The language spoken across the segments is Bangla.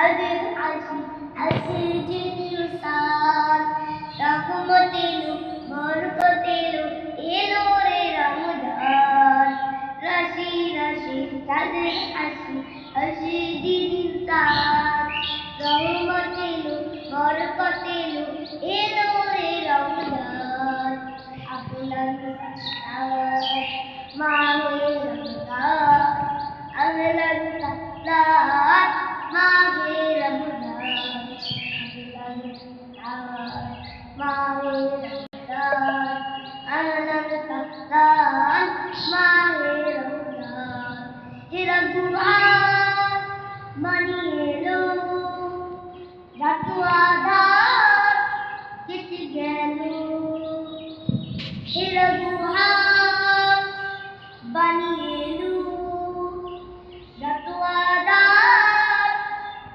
তাদের আসি আসে যে নিশান রহমতেরু বরকতেরু এলো রে রমজান রাশি রাশি তাদের আসি আসে যে নিশান রহমতেরু বরকতেরু এলো রে রমজান আপনার মাহে রমজান আগলার সালাত মাহে রমজান মাহে রমজান আগলার সালাত মাহে রমজান হেরা দুআর মানিয়ে লো রাতওয়াদার কেটে গেল হেরা দুআর বানিয়ে লো রাতওয়াদার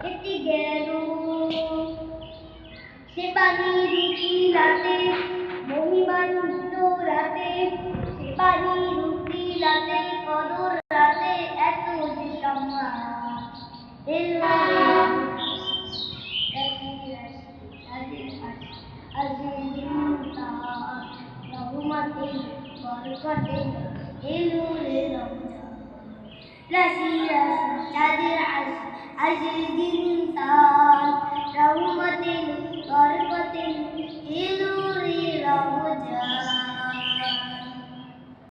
কেটে গেল সে পানি রুটি রাতে মহিমান রাতে সে পানি রুটি রাতে কদর রাতে এত যে সম্মান এলো বরকতে এলো রে রমজান রাশি রাশি চাঁদের আসি আসে দিন ইনসান রহমতে বরকতে এলো